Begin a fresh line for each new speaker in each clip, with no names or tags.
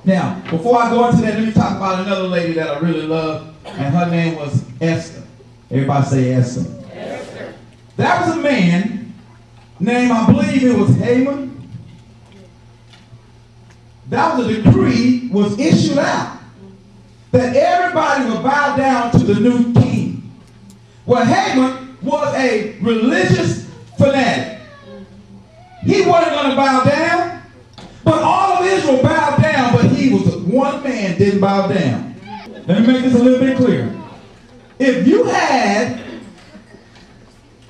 Now, before I go into that, let me talk about another lady that I really love, and her name was Esther. Everybody say Esther. Esther. That was a man named, I believe it was Haman. That was a decree was issued out that everybody would bow down to the new king. Well, Haman was a religious fanatic. He wasn't going to bow down, but all of Israel bowed down, but he was one man didn't bow down. Let me make this a little bit clearer. If you had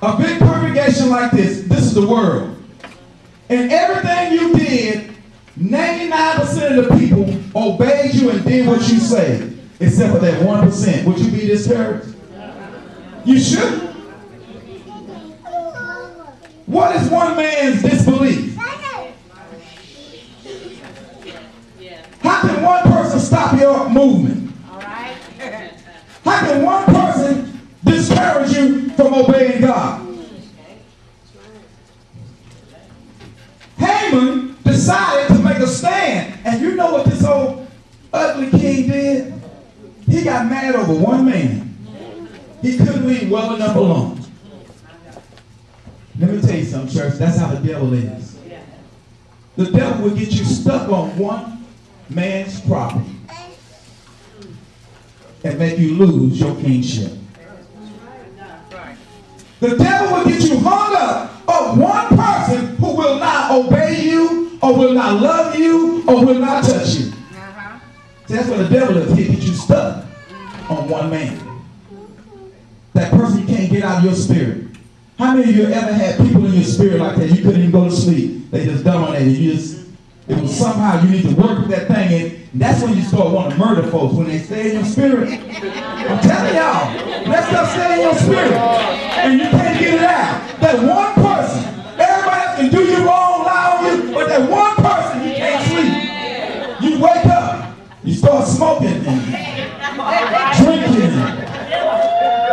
a big congregation like this is the world, and everything you did, 99% of the people obeyed you and did what you say, except for that 1%. Would you be discouraged? You should. What is one man's disbelief? How can one person stop your movement? How can one person discourage you from obeying God? Haman decided to make a stand. And you know what this old ugly king did? He got mad over one man. He couldn't leave well enough alone. Let me tell you something, church. That's how the devil is. The devil will get you stuck on one man's property and make you lose your kingship. The devil will get you hung up on one person who will not obey you, or will not love you, or will not touch you. See, that's what the devil is. He'll get you stuck on one man. That person you can't get out of your spirit. How many of you ever had people in your spirit like that? You couldn't even go to sleep. They just dominated you. It was somehow you need to work with that thing, and that's when you start wanting to murder folks, when they stay in your spirit. I'm telling y'all, that stuff stay in your spirit, and you can't get it out. That one person, everybody else can do you wrong, lie on you, but that one person, you can't sleep. You wake up, you start smoking and drinking.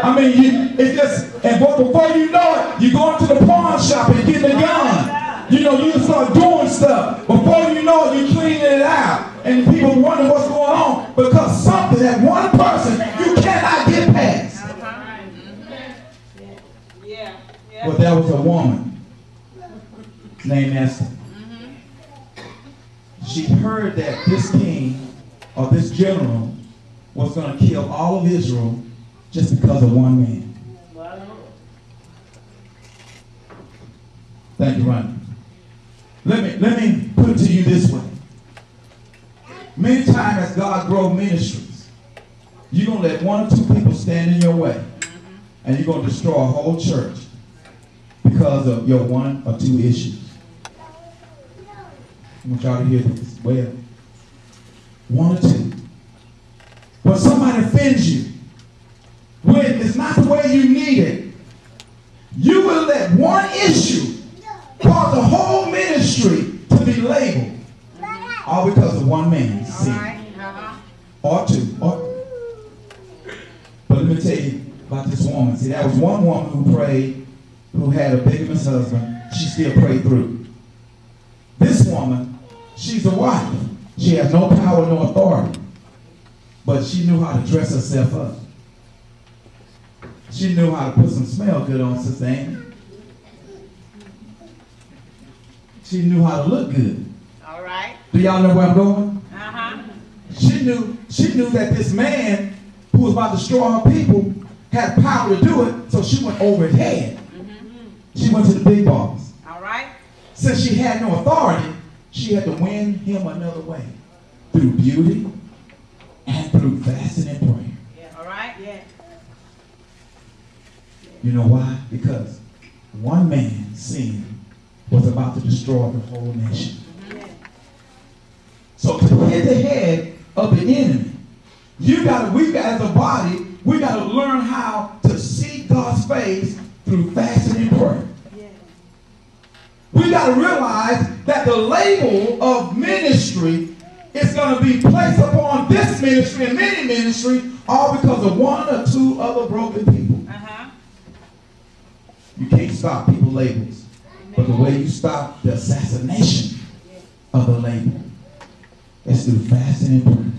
I mean, it's just, and before you know it, you go into the pawn shop and get the gun. You know, you start doing stuff. Before you know it, you're cleaning it out. And people wonder what's going on. Because something, that one person, you cannot get past. But that was a woman named Esther. She heard that this king, or this general, was going to kill all of Israel just because of one man. Thank you, Ronnie. Let me put it to you this way. Many times as God grows ministries, you're going to let one or two people stand in your way, and you're going to destroy a whole church because of your one or two issues. I want y'all to hear this well. One or two. But somebody offends you when it's not the way you need it, you will let one issue cause the whole ministry to be labeled, all because of one man's sin. Or two. But let me tell you about this woman. See, that was one woman who prayed, who had a bigamous husband. She still prayed through. This woman, she's a wife. She has no power, no authority. But she knew how to dress herself up. She knew how to put some smell good on Sister Amy. She knew how to look good.
All right.
Do y'all know where I'm going?
Uh-huh.
She knew that this man who was about to destroy her people had power to do it, so she went over his head. She went to the big boss.
All right.
Since she had no authority, she had to win him another way. Through beauty and through fasting and prayer.
Yeah. All right. Yeah.
You know why? Because one man's sin was about to destroy the whole nation. So to hit the head of the enemy, we got as a body, we got to learn how to seek God's face through fasting and prayer. We got to realize that the label of ministry is going to be placed upon this ministry and many ministry, all because of one or two other broken people. You can't stop people's labels, but the way you stop the assassination of the label. It's through fasting and prayer.